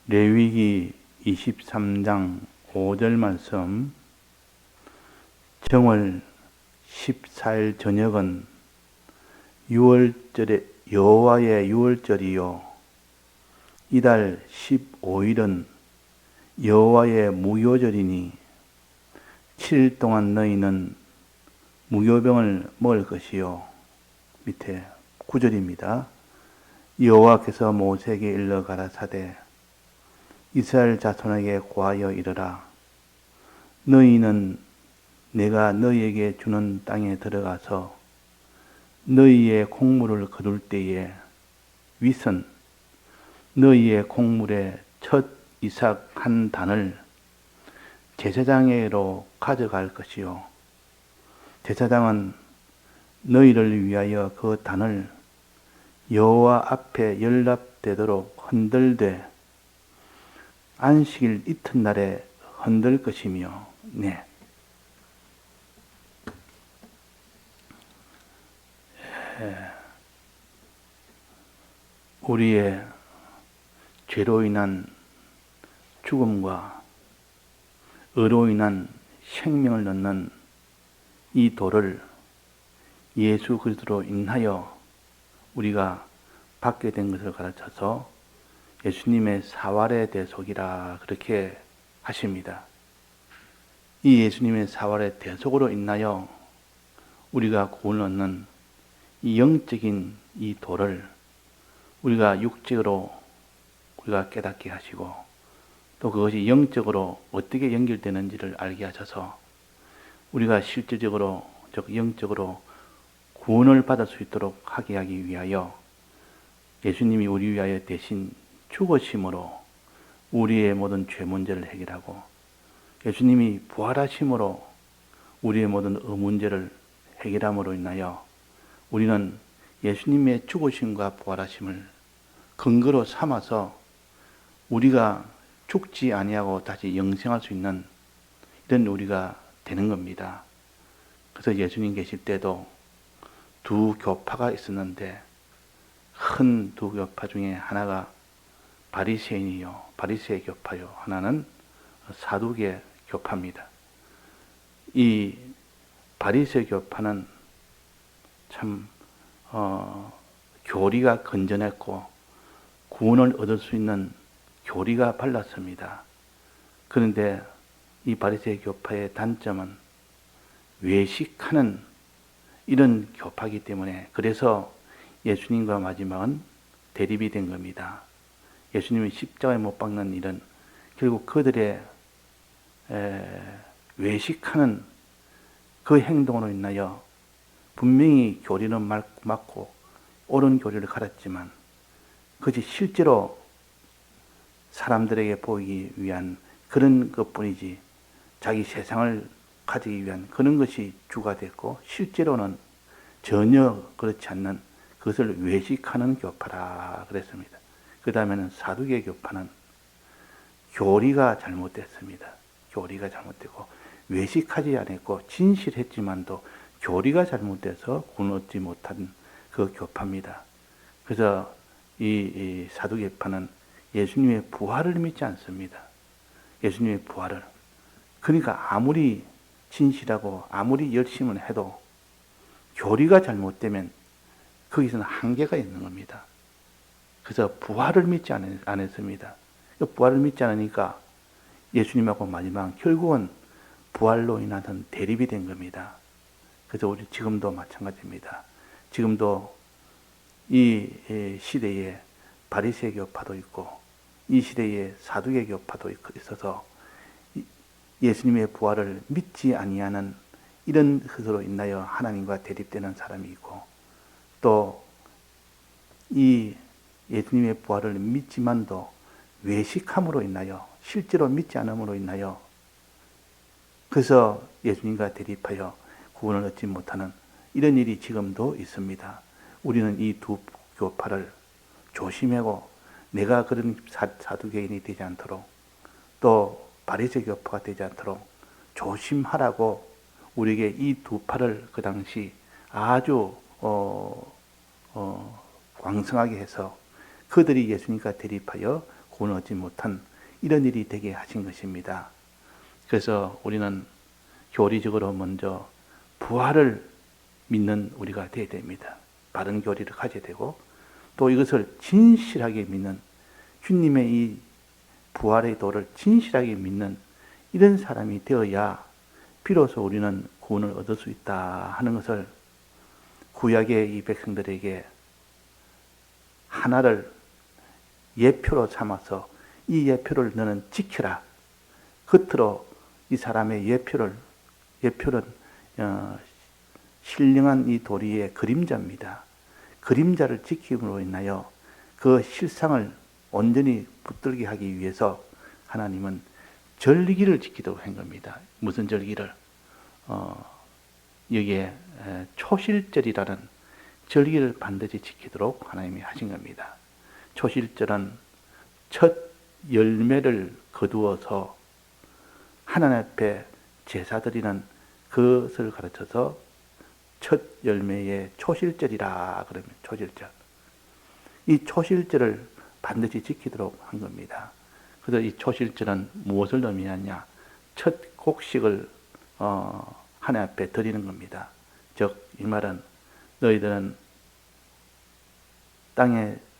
레위기 23장 5절 말씀. 정월 14일 저녁은 여호와의 유월절이요 이달 15일은 여호와의 무교절이니 7일 동안 너희는 무교병을 먹을 것이요. 밑에 9절입니다. 여호와께서 모세에게 일러 가라사대 이스라엘 자손에게 고하여 이르라. 너희는 내가 너희에게 주는 땅에 들어가서 너희의 곡물을 거둘 때에 윗은 너희의 곡물의 첫 이삭 한 단을 제사장에게로 가져갈 것이요. 제사장은 너희를 위하여 그 단을 여호와 앞에 연락되도록 흔들되 안식일 이튿날에 흔들 것이며. 우리의 죄로 인한 죽음과 의로 인한 생명을 넣는 이 돌을 예수 그리스도로 인하여 우리가 받게 된 것을 가르쳐서 예수님의 사활의 대속이라 그렇게 하십니다. 이 예수님의 사활의 대속으로 인하여 우리가 구원을 얻는 이 영적인 이 도를 우리가 육적으로 우리가 깨닫게 하시고 또 그것이 영적으로 어떻게 연결되는지를 알게 하셔서 우리가 실질적으로 즉 영적으로 구원을 받을 수 있도록 하게 하기 위하여 예수님이 우리 위하여 대신 죽으심으로 우리의 모든 죄 문제를 해결하고 예수님이 부활하심으로 우리의 모든 문제를 해결함으로 인하여 우리는 예수님의 죽으심과 부활하심을 근거로 삼아서 우리가 죽지 아니하고 다시 영생할 수 있는 이런 우리가 되는 겁니다. 그래서 예수님 계실 때도 두 교파가 있었는데 큰 두 교파 중에 하나가 바리새인이요, 바리새 교파요. 하나는 사두개 교파입니다. 이 바리새 교파는 참 교리가 건전했고 구원을 얻을 수 있는 교리가 발랐습니다. 그런데 이 바리새 교파의 단점은 외식하는 이런 교파이기 때문에 그래서 예수님과 마지막은 대립이 된 겁니다. 예수님이 십자가에 못 박는 일은 결국 그들의 외식하는 그 행동으로 인하여 분명히 교리는 맞고 옳은 교리를 가르쳤지만 그것이 실제로 사람들에게 보이기 위한 그런 것뿐이지 자기 세상을 가지기 위한 그런 것이 주가 됐고 실제로는 전혀 그렇지 않는 그것을 외식하는 교파라 그랬습니다. 그 다음에는 사두개 교파는 교리가 잘못됐습니다. 교리가 잘못되고 외식하지 않았고 진실했지만도 교리가 잘못돼서 구원 얻지 못한 그 교파입니다. 그래서 이 사두개파는 예수님의 부활을 믿지 않습니다. 예수님의 부활을. 그러니까 아무리 진실하고 아무리 열심을 해도 교리가 잘못되면 거기서는 한계가 있는 겁니다. 그래서 부활을 믿지 않았습니다. 부활을 믿지 않으니까 예수님하고 마지막 결국은 부활로 인한 대립이 된 겁니다. 그래서 우리 지금도 마찬가지입니다. 지금도 이 시대에 바리새 교파도 있고 이 시대에 사두개 교파도 있어서 예수님의 부활을 믿지 아니하는 이런 것으로 인하여 하나님과 대립되는 사람이 있고 또 이 예수님의 부활을 믿지만도 외식함으로 인하여 실제로 믿지 않음으로 인하여 그래서 예수님과 대립하여 구원을 얻지 못하는 이런 일이 지금도 있습니다. 우리는 이 두 교파를 조심하고 내가 그런 사두개인이 되지 않도록 또 바리새 교파가 되지 않도록 조심하라고 우리에게 이 두 파를 그 당시 아주 왕성하게 해서 그들이 예수님과 대립하여 구원을 얻지 못한 이런 일이 되게 하신 것입니다. 그래서 우리는 교리적으로 먼저 부활을 믿는 우리가 되어야 됩니다. 바른 교리를 가져야 되고 또 이것을 진실하게 믿는 주님의 이 부활의 도를 진실하게 믿는 이런 사람이 되어야 비로소 우리는 구원을 얻을 수 있다 하는 것을 구약의 이 백성들에게 하나를 예표로 삼아서 이 예표를 너는 지켜라. 겉으로 이 사람의 예표는 신령한 이 도리의 그림자입니다. 그림자를 지킴으로 인하여 그 실상을 온전히 붙들게 하기 위해서 하나님은 절기를 지키도록 한 겁니다. 무슨 절기를? 여기에 초실절이라는 절기를 반드시 지키도록 하나님이 하신 겁니다. 초실절은 첫 열매를 거두어서 하나님 앞에 제사 드리는 그것을 가르쳐서 첫 열매의 초실절이라 그러면 초실절. 이 초실절을 반드시 지키도록 한 겁니다. 그래서 이 초실절은 무엇을 의미하냐? 첫 곡식을 하나님 앞에 드리는 겁니다. 즉 이 말은 너희들은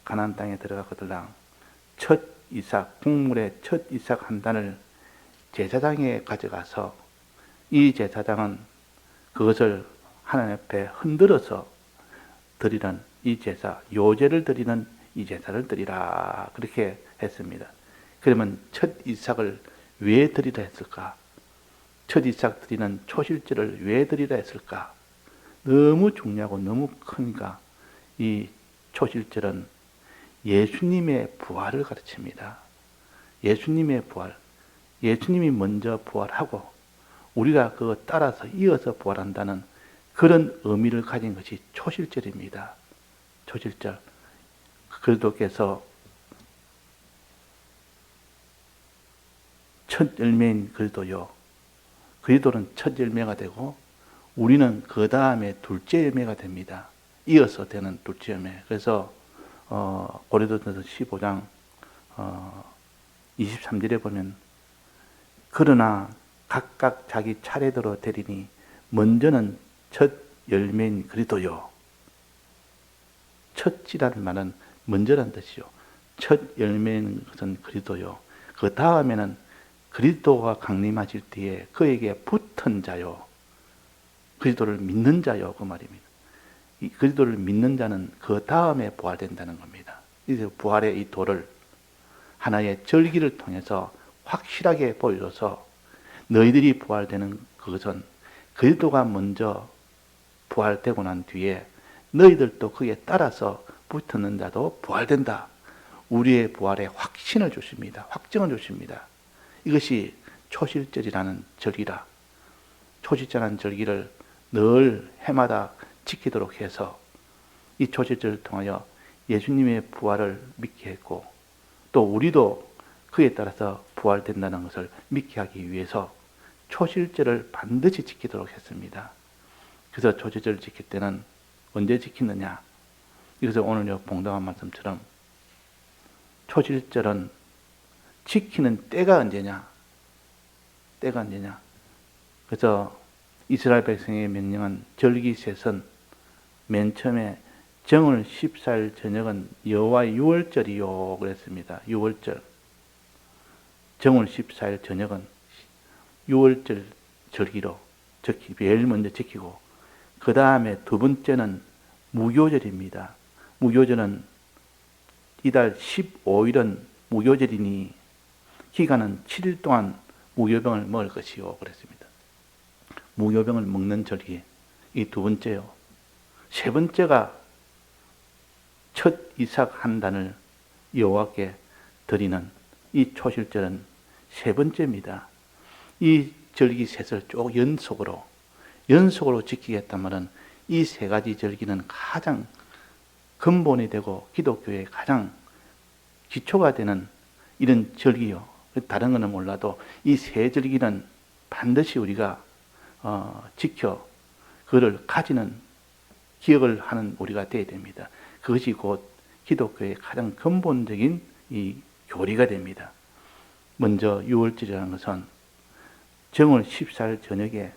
가나안 땅에 들어가거들랑 첫 이삭, 곡물의 첫 이삭 한 단을 제사장에 가져가서 이 제사장은 그것을 하나님 앞에 흔들어서 드리는 이 제사, 요제를 드리는 이 제사를 드리라 그렇게 했습니다. 그러면 첫 이삭을 왜 드리라 했을까? 첫 이삭 드리는 초실절을 왜 드리라 했을까? 너무 중요하고 너무 크니까 이 초실절은 예수님의 부활을 가르칩니다. 예수님의 부활. 예수님이 먼저 부활하고 우리가 그거 따라서 이어서 부활한다는 그런 의미를 가진 것이 초실절입니다. 초실절. 그리스도께서 첫 열매인 그리스도요. 그리스도는 첫 열매가 되고 우리는 그 다음에 둘째 열매가 됩니다. 이어서 되는 둘째 열매. 그래서 고린도전서 15장 23절에 보면 그러나 각각 자기 차례대로 되리니 먼저는 첫 열매인 그리스도요. 첫이라는 말은 먼저란 뜻이요. 첫 열매인 것은 그리스도요. 그 다음에는 그리스도가 강림하실 때에 그에게 붙은 자요. 그리스도를 믿는 자요. 그 말입니다. 이 그리스도를 믿는 자는 그 다음에 부활된다는 겁니다. 이제 부활의 이 도를 하나의 절기를 통해서 확실하게 보여줘서 너희들이 부활되는 그것은 그리스도가 먼저 부활되고 난 뒤에 너희들도 그에 따라서 붙는 자도 부활된다. 우리의 부활에 확신을 주십니다. 확정을 주십니다. 이것이 초실절이라는 절기라. 초실절이라는 절기를 늘 해마다 지키도록 해서 이 초실절을 통하여 예수님의 부활을 믿게 했고 또 우리도 그에 따라서 부활된다는 것을 믿게 하기 위해서 초실절을 반드시 지키도록 했습니다. 그래서 초실절을 지킬 때는 언제 지키느냐? 이것을 오늘 요 봉독한 말씀처럼 초실절은 지키는 때가 언제냐? 때가 언제냐? 그래서 이스라엘 백성에게 명령한 절기셋은 맨 처음에 정월 14일 저녁은 여호와의 유월절이요 그랬습니다. 유월절. 정월 14일 저녁은 유월절 절기로 제일 먼저 지키고 그 다음에 두 번째는 무교절입니다. 무교절은 이달 15일은 무교절이니 기간은 7일 동안 무교병을 먹을 것이요 그랬습니다. 무교병을 먹는 절기 이 두 번째요. 세 번째가 첫 이삭 한 단을 여호와께 드리는 이 초실절은 세 번째입니다. 이 절기 셋을 쭉 연속으로 지키겠다면 이 세 가지 절기는 가장 근본이 되고 기독교의 가장 기초가 되는 이런 절기요. 다른 거는 몰라도 이 세 절기는 반드시 우리가 지켜 그를 가지는 기억을 하는 우리가 되어야 됩니다. 그것이 곧 기독교의 가장 근본적인 이 교리가 됩니다. 먼저 유월절이라는 것은 정월 14일 저녁에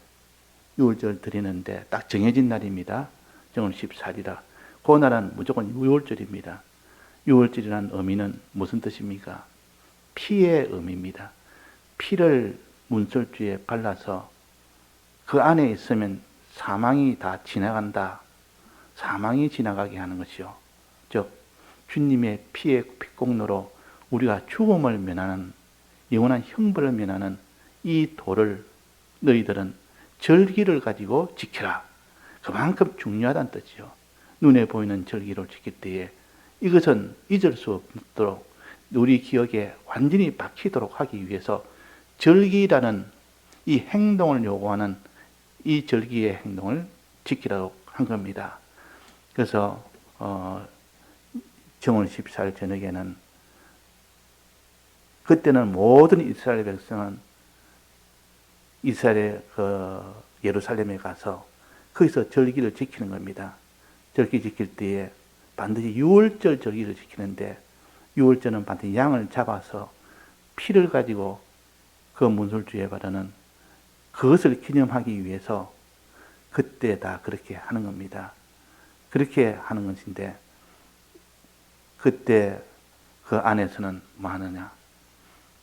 유월절 드리는데 딱 정해진 날입니다. 정월 14일이라. 그 날은 무조건 유월절입니다. 유월절이라는 의미는 무슨 뜻입니까? 피의 의미입니다. 피를 문설주에 발라서 그 안에 있으면 사망이 다 지나간다. 사망이 지나가게 하는 것이요. 즉 주님의 피의 피공로로 우리가 죽음을 면하는, 영원한 형벌을 면하는 이 도를 너희들은 절기를 가지고 지켜라. 그만큼 중요하다는 뜻이요. 눈에 보이는 절기를 지킬 때에 이것은 잊을 수 없도록 우리 기억에 완전히 박히도록 하기 위해서 절기라는 이 행동을 요구하는 이 절기의 행동을 지키라고 한 겁니다. 그래서 정월 14일 저녁에는 그때는 모든 이스라엘 백성은 이스라엘의 예루살렘에 가서 거기서 절기를 지키는 겁니다. 절기 지킬 때에 반드시 유월절 절기를 지키는데, 유월절은 반드시 양을 잡아서 피를 가지고 그 문설주에 바르는 그것을 기념하기 위해서 그때 다 그렇게 하는 겁니다. 그렇게 하는 것인데, 그때 그 안에서는 뭐 하느냐?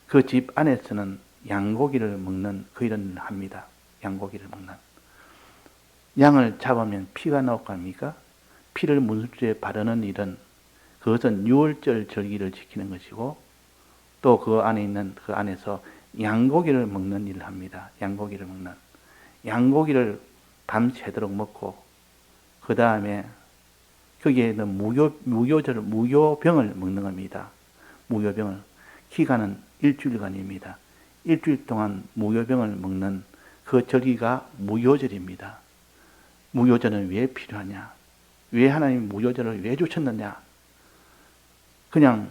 그 집 안에서는 양고기를 먹는 그 일을 합니다. 양고기를 먹는. 양을 잡으면 피가 나올 거 아닙니까? 피를 문술주에 바르는 일은, 그것은 유월절 절기를 지키는 것이고, 또 그 안에 있는, 그 안에서 양고기를 먹는 일을 합니다. 양고기를 먹는. 양고기를 밤새도록 먹고, 그 다음에 거기에 있는 무교병을 먹는 겁니다. 무교병을. 기간은 일주일간입니다. 일주일 동안 무교병을 먹는 그 절기가 무교절입니다. 무교절은 왜 필요하냐? 왜 하나님이 무교절을 왜 주셨느냐? 그냥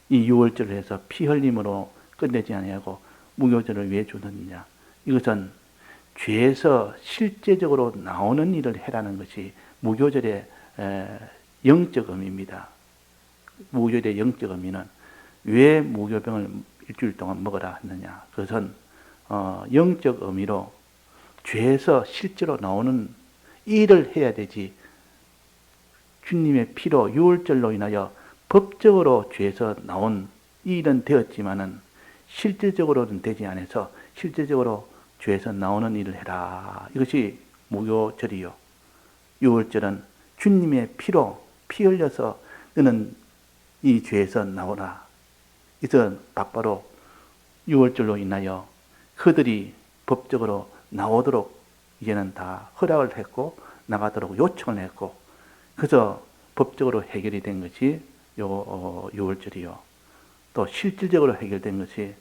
이 유월절을 해서 피 흘림으로 끝내지 아니하고 무교절을 왜 주느냐? 이것은 죄에서 실제적으로 나오는 일을 해라는 것이 무교절의 영적 의미입니다. 무교절의 영적 의미는 왜 무교병을 일주일 동안 먹으라 했느냐? 그것은 영적 의미로 죄에서 실제로 나오는 일을 해야 되지, 주님의 피로 유월절로 인하여 법적으로 죄에서 나온 일은 되었지만은 실질적으로는 되지 않아서 실제적으로 죄에서 나오는 일을 해라. 이것이 무교절이요. 유월절은 주님의 피로 피 흘려서 너는 이 죄에서 나오라. 이것은 바로 유월절로 인하여 그들이 법적으로 나오도록 이제는 다 허락을 했고 나가도록 요청을 했고, 그래서 법적으로 해결이 된 것이 유월절이요. 또 실질적으로 해결된 것이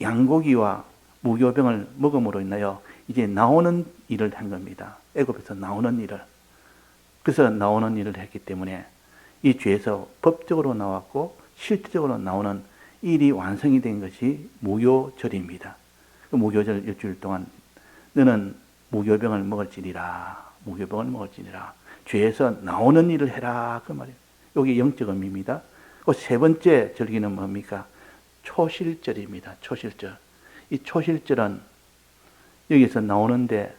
양고기와 무교병을 먹음으로 인하여 이제 나오는 일을 한 겁니다. 애굽에서 나오는 일을. 그래서 나오는 일을 했기 때문에 이 죄에서 법적으로 나왔고 실질적으로 나오는 일이 완성이 된 것이 무교절입니다. 그 무교절 일주일 동안 너는 무교병을 먹을지니라. 무교병을 먹을지니라. 죄에서 나오는 일을 해라. 그 말이에요. 여기 영적 의미입니다. 그 세 번째 절기는 뭡니까? 초실절입니다. 초실절. 이 초실절은 여기서 나오는데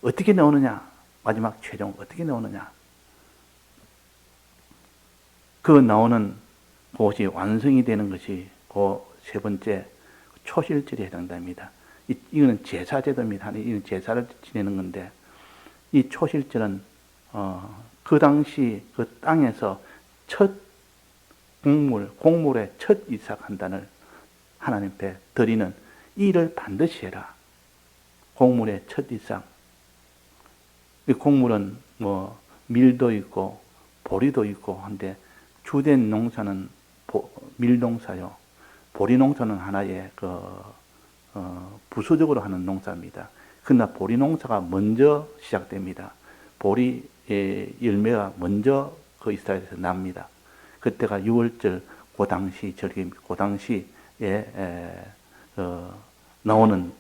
어떻게 나오느냐? 마지막 최종 어떻게 나오느냐? 그 나오는 그것이 완성이 되는 것이 그 세 번째 초실절에 해당됩니다. 이거는 제사제도입니다. 이건 제사를 지내는 건데, 이 초실절은 그 당시 그 땅에서 첫 곡물의 첫 이삭 한 단을 하나님 앞에 드리는 일을 반드시 해라. 곡물의 첫 이삭. 이 곡물은 뭐 밀도 있고 보리도 있고 한데, 주된 농사는 밀농사요. 보리 농사는 하나의 부수적으로 하는 농사입니다. 그러나 보리 농사가 먼저 시작됩니다. 보리의 열매가 먼저 그 이스라엘에서 납니다. 그때가 6월절 그 당시 절기입니다. 그 당시에 나오는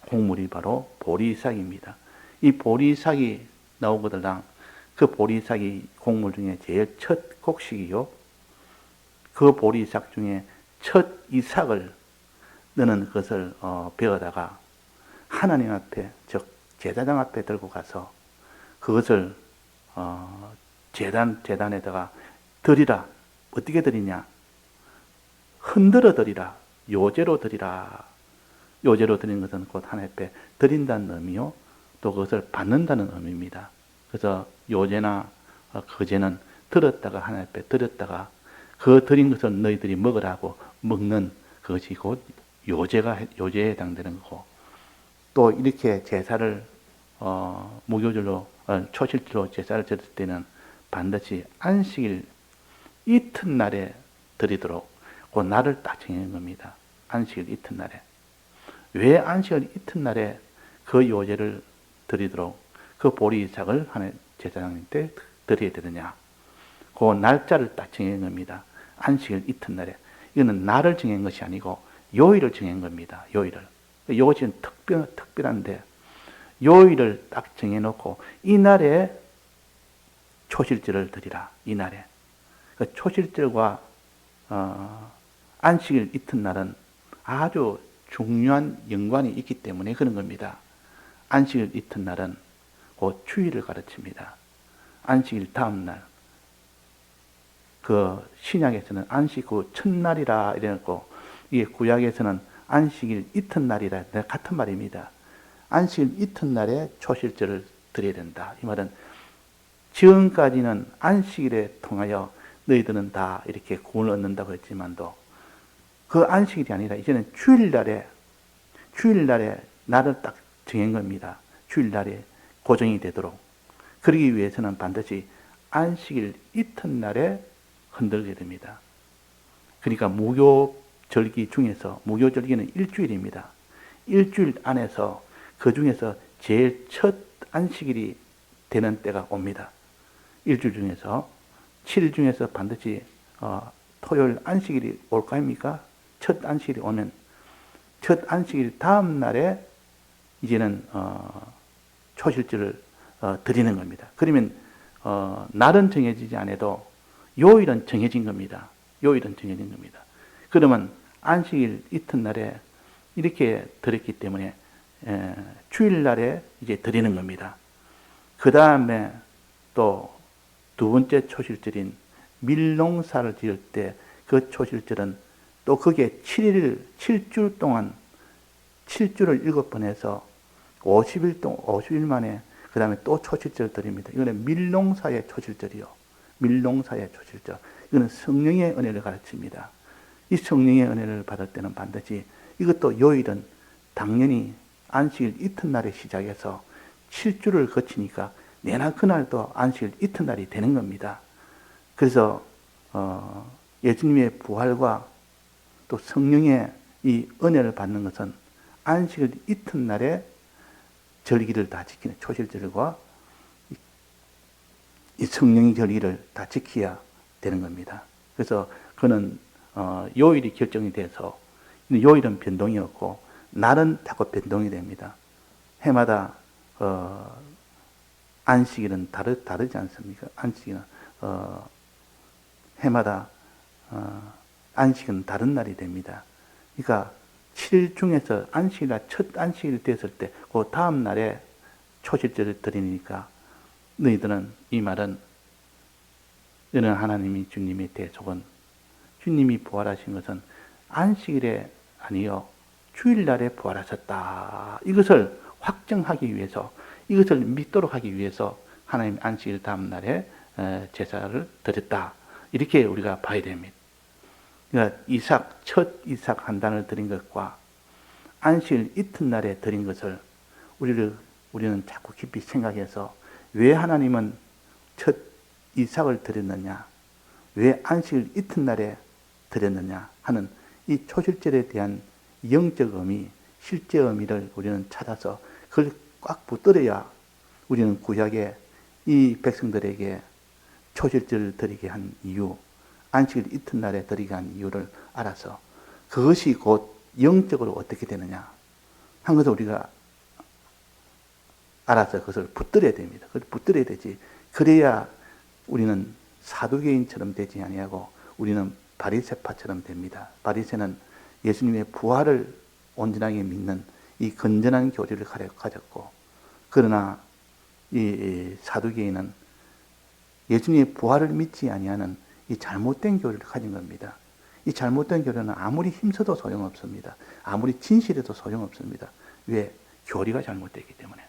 곡물이 바로 보리삭입니다. 이 보리삭이 나오거들랑 그 보리삭이 곡물 중에 제일 첫 곡식이요. 그 보리 이삭 중에 첫 이삭을 너는 그것을 베어다가 하나님 앞에, 즉 제사장 앞에 들고 가서 그것을 제단에다가 드리라. 어떻게 드리냐? 흔들어 드리라. 요제로 드리라. 요제로 드리는 것은 곧 하나님 앞에 드린다는 의미요, 또 그것을 받는다는 의미입니다. 그래서 요제나 거제는 들었다가 하나님 앞에 드렸다가 그 드린 것을 너희들이 먹으라고 먹는 그것이 곧 요제에 해당되는 거고, 또 이렇게 제사를 무교절로 초실제로 제사를 드릴 때는 반드시 안식일 이튿날에 드리도록 그 날을 딱 정한 겁니다. 안식일 이튿날에. 왜 안식일 이튿날에 그 요제를 드리도록 그 보리 이삭을 하나님 제사장님 때 드려야 되느냐? 그 날짜를 딱 정한 겁니다. 안식일 이튿날에. 이거는 날을 정한 것이 아니고 요일을 정한 겁니다. 요일을. 이것이 특별한데 요일을 딱 정해놓고 이날에 초실제를 드리라. 이날에. 그 초실절과 안식일 이튿날은 아주 중요한 연관이 있기 때문에 그런 겁니다. 안식일 이튿날은 그 주일을 가르칩니다. 안식일 다음날. 그 신약에서는 안식 후 첫날이라 이래놓고, 이게 구약에서는 안식일 이튿날이라 같은 말입니다. 안식일 이튿날에 초실절을 드려야 된다. 이 말은 지금까지는 안식일에 통하여 너희들은 다 이렇게 구원을 얻는다고 했지만도 그 안식일이 아니라 이제는 주일날에 날을 딱 정한 겁니다. 주일날에 고정이 되도록. 그러기 위해서는 반드시 안식일 이튿날에 흔들게 됩니다. 그러니까 무교절기 중에서, 무교절기는 일주일입니다. 일주일 안에서 그 중에서 제일 첫 안식일이 되는 때가 옵니다. 일주일 중에서 7일 중에서 반드시 토요일 안식일이 올 거 아닙니까? 첫 안식일이 오면 첫 안식일 다음 날에 이제는 초실절을 드리는 겁니다. 그러면 날은 정해지지 않아도 요일은 정해진 겁니다. 요일은 정해진 겁니다. 그러면 안식일 이튿날에 이렇게 드렸기 때문에 주일날에 이제 드리는 겁니다. 그 다음에 또 두 번째 초실절인 밀농사를 지을 때 그 초실절은 또 그게 7주 동안 7주를 7번 해서 50일 만에 그 다음에 또 초실절을 드립니다. 이거는 밀농사의 초실절이요. 밀농사의 초실절. 이거는 성령의 은혜를 가르칩니다. 이 성령의 은혜를 받을 때는 반드시 이것도 요일은 당연히 안식일 이튿날에 시작해서 7주를 거치니까 내나 그날도 안식일 이튿날이 되는 겁니다. 그래서 예수님의 부활과 또 성령의 이 은혜를 받는 것은 안식일 이튿날에 절기를 다 지키는 초실절과 이 성령의 절기를 다 지켜야 되는 겁니다. 그래서 그는 요일이 결정이 돼서 요일은 변동이 없고 날은 자꾸 변동이 됩니다. 해마다 안식일은 다르지 않습니까? 안식일은 해마다 안식은 다른 날이 됩니다. 그러니까 7일 중에서 안식일날 첫 안식일이 됐을 때 그 다음 날에 초실절을 드리니까 너희들은 이 말은 너는 하나님이 주님의 대속은 주님이 부활하신 것은 안식일에 아니요 주일날에 부활하셨다. 이것을 확정하기 위해서, 이것을 믿도록 하기 위해서 하나님 안식일 다음 날에 제사를 드렸다. 이렇게 우리가 봐야 됩니다. 그러니까 첫 이삭 한 단을 드린 것과 안식일 이튿날에 드린 것을 우리는 자꾸 깊이 생각해서 왜 하나님은 첫 이삭을 드렸느냐, 왜 안식일 이튿날에 드렸느냐 하는 이 초실절에 대한 영적 의미, 실제 의미를 우리는 찾아서 그걸 꽉 붙들어야 우리는 구약에 이 백성들에게 초실절을 드리게 한 이유, 안식일 이튿날에 드리게 한 이유를 알아서 그것이 곧 영적으로 어떻게 되느냐 한 것을 우리가 알아서 그것을 붙들어야 됩니다. 그걸 붙들어야 되지. 그래야 우리는 사두개인처럼 되지 아니하고 우리는 바리새파처럼 됩니다. 바리새는 예수님의 부활을 온전하게 믿는 이 건전한 교리를 가졌고, 그러나 이 사두개인은 예수님의 부활을 믿지 아니하는 이 잘못된 교리를 가진 겁니다. 이 잘못된 교리는 아무리 힘써도 소용없습니다. 아무리 진실해도 소용없습니다. 왜? 교리가 잘못되기 때문에.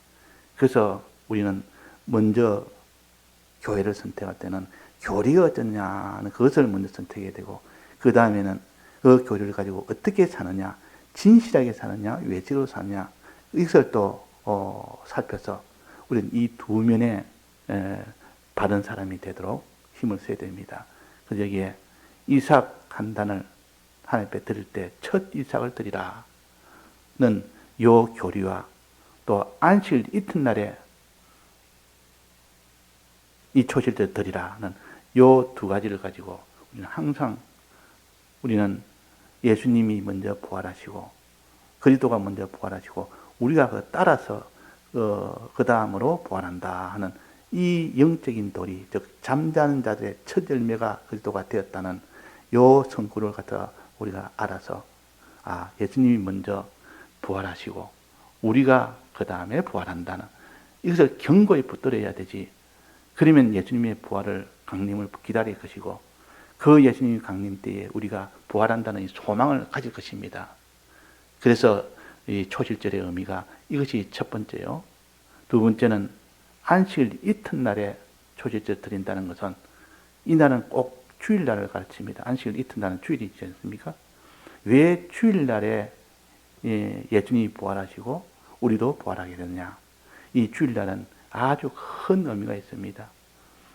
그래서 우리는 먼저 교회를 선택할 때는 교리가 어쩌냐는 그것을 먼저 선택해야 되고, 그 다음에는 그 교리를 가지고 어떻게 사느냐, 진실하게 사느냐, 외식으로 사느냐, 이것을 또 살펴서 우리는 이 두 면에 바른 사람이 되도록 힘을 써야 됩니다. 그래서 여기에 이삭 한 단을 하나님 앞에 드릴 때 첫 이삭을 드리라는 요 교리와 또 안식 이튿날에 이 초실때 드리라는 요 두 가지를 가지고 우리는 항상 우리는 예수님이 먼저 부활하시고 그리스도가 먼저 부활하시고 우리가 그 따라서 그 다음으로 부활한다 하는 이 영적인 도리, 즉 잠자는 자들의 첫 열매가 그리스도가 되었다는 요 성구를 갖다가 우리가 알아서 예수님이 먼저 부활하시고 우리가 그 다음에 부활한다는 이것을 견고히 붙들어야 되지. 그러면 예수님의 부활을 강림을 기다릴 것이고 그 예수님의 강림 때에 우리가 부활한다는 이 소망을 가질 것입니다. 그래서 이 초실절의 의미가 이것이 첫 번째요. 두 번째는 안식일 이튿날에 초실절 드린다는 것은 이 날은 꼭 주일날을 가르칩니다. 안식일 이튿날은 주일이 있지 않습니까? 왜 주일날에 예수님이 부활하시고 우리도 부활하게 되느냐? 이 주일날은 아주 큰 의미가 있습니다.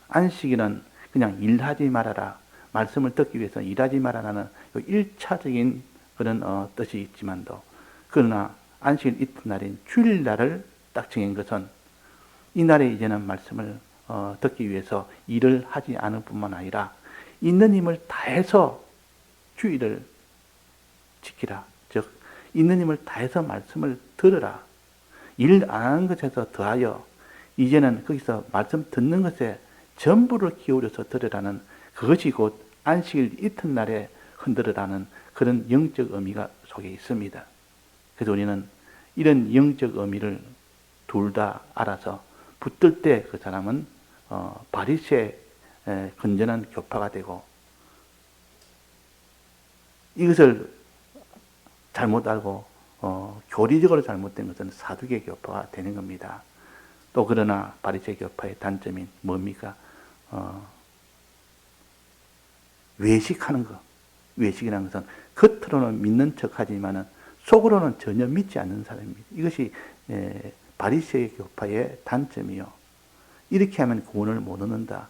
안식일은 그냥 일하지 말아라. 말씀을 듣기 위해서 일하지 말아라는 1차적인 그런 뜻이 있지만도 그러나 안식일 이튿날인 주일날을 딱 정한 것은 이 날에 이제는 말씀을 듣기 위해서 일을 하지 않을 뿐만 아니라 있는 힘을 다해서 주일을 지키라. 즉 있는 힘을 다해서 말씀을 들으라. 일 안 하는 것에서 더하여 이제는 거기서 말씀 듣는 것에 전부를 기울여서 들으라는 그것이 곧 안식일 이튿날에 흔들으라는 그런 영적 의미가 속에 있습니다. 그래서 우리는 이런 영적 의미를 둘 다 알아서 붙들 때 그 사람은 바리새의 건전한 교파가 되고 이것을 잘못 알고 교리적으로 잘못된 것은 사두개 교파가 되는 겁니다. 또 그러나 바리새 교파의 단점이 뭡니까? 외식하는 것. 외식이라는 것은 겉으로는 믿는 척하지만은 속으로는 전혀 믿지 않는 사람입니다. 이것이 바리새 교파의 단점이요. 이렇게 하면 구원을 못 얻는다.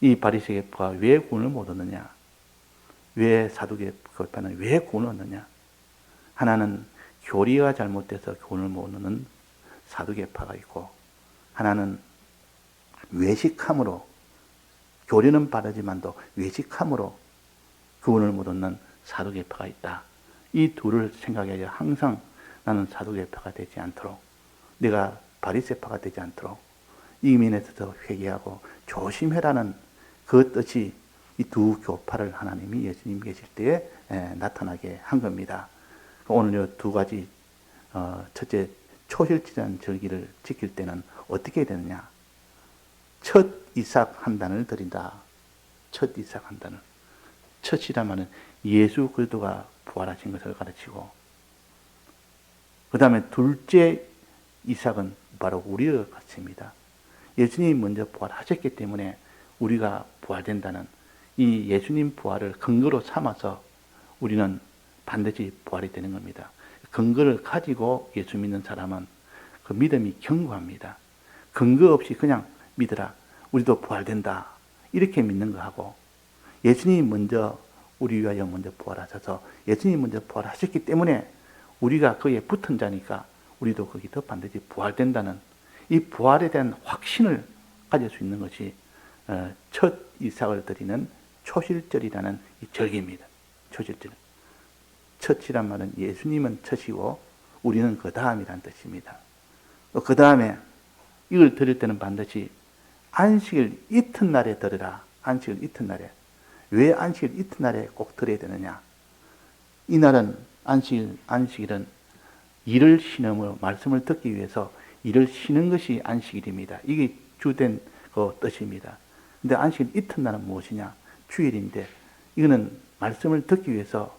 이 바리새 교파가 왜 구원을 못 얻느냐? 왜 사두개 교파는 왜 구원을 얻느냐? 하나는 교리가 잘못돼서 구원을 못 얻는 사두개파가 있고 하나는 외식함으로 교리는 바르지만도 외식함으로 구원을 못 얻는 사두개파가 있다. 이 둘을 생각해야 항상 나는 사두개파가 되지 않도록 내가 바리새파가 되지 않도록 이 면에서 회개하고 조심해라는 그 뜻이 이 두 교파를 하나님이 예수님 계실 때에 나타나게 한 겁니다. 오늘 이 두 가지 첫째 초실절이라는 절기를 지킬 때는 어떻게 되느냐? 첫 이삭 한 단을 드린다. 첫 이삭 한 단을. 첫이란 말은 예수 그리스도가 부활하신 것을 가르치고 그 다음에 둘째 이삭은 바로 우리를 가르칩니다. 예수님이 먼저 부활하셨기 때문에 우리가 부활된다는 이 예수님 부활을 근거로 삼아서 우리는 반드시 부활이 되는 겁니다. 근거를 가지고 예수 믿는 사람은 그 믿음이 견고합니다. 근거 없이 그냥 믿으라. 우리도 부활된다. 이렇게 믿는 거하고 예수님이 먼저 우리 위하여 먼저 부활하셔서 예수님이 먼저 부활하셨기 때문에 우리가 거기에 붙은 자니까 우리도 거기서 반드시 부활된다는 이 부활에 대한 확신을 가질 수 있는 것이 첫 이삭을 드리는 초실절이라는 이 절기입니다. 초실절. 첫이란 말은 예수님은 첫이고 우리는 그 다음이란 뜻입니다. 그 다음에 이걸 드릴 때는 반드시 안식일 이튿날에 드리라. 안식일 이튿날에. 왜 안식일 이튿날에 꼭 드려야 되느냐? 이날은 안식일은 일을 쉬는 말씀을 듣기 위해서 일을 쉬는 것이 안식일입니다. 이게 주된 그 뜻입니다. 근데 안식일 이튿날은 무엇이냐? 주일인데 이거는 말씀을 듣기 위해서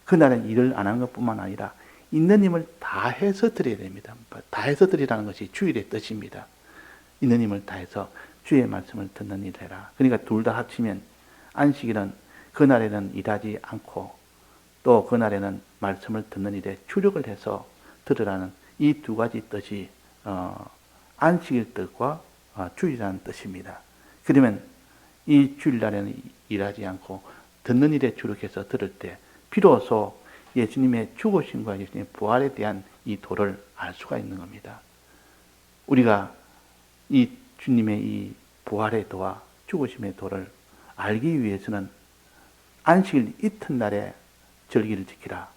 그날은 일을 안 한 것뿐만 아니라 있는 힘을 다해서 드려야 됩니다. 다해서 드리라는 것이 주일의 뜻입니다. 있는 힘을 다해서 주의 말씀을 듣는 일을 해라. 그러니까 둘 다 합치면 안식일은 그날에는 일하지 않고 또 그날에는 말씀을 듣는 일에 주력을 해서 들으라는 이 두 가지 뜻이 안식일 뜻과 주일이라는 뜻입니다. 그러면 이 주일날에는 일하지 않고 듣는 일에 주력해서 들을 때 비로소 예수님의 죽으심과 예수님의 부활에 대한 이 도를 알 수가 있는 겁니다. 우리가 이 주님의 이 부활의 도와 죽으심의 도를 알기 위해서는 안식일 이튿날에 절기를 지키라.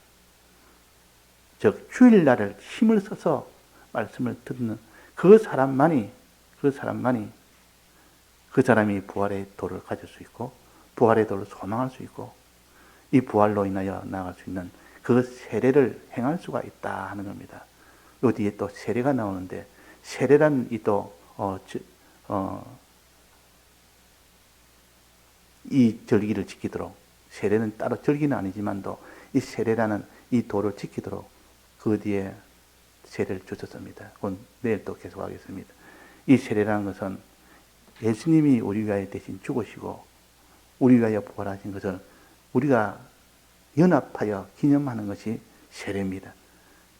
즉 주일날을 힘을 써서 말씀을 듣는 그 사람이 부활의 도를 가질 수 있고 부활의 도를 소망할 수 있고 이 부활로 인하여 나아갈 수 있는 그 세례를 행할 수가 있다 하는 겁니다. 요 뒤에 또 세례가 나오는데 세례란 이 절기를 지키도록 세례는 따로 절기는 아니지만도 이 세례라는 이 도를 지키도록 그 뒤에 세례를 주셨습니다. 그건 내일 또 계속하겠습니다. 이 세례라는 것은 예수님이 우리 위하여 대신 죽으시고 우리 위하여 부활하신 것을 우리가 연합하여 기념하는 것이 세례입니다.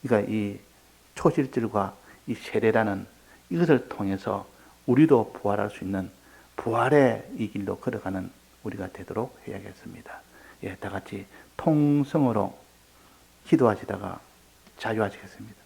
그러니까 이 초실절과 이 세례라는 이것을 통해서 우리도 부활할 수 있는 부활의 이 길로 걸어가는 우리가 되도록 해야겠습니다. 다 같이 통성으로 기도하시다가 자유하시겠습니다.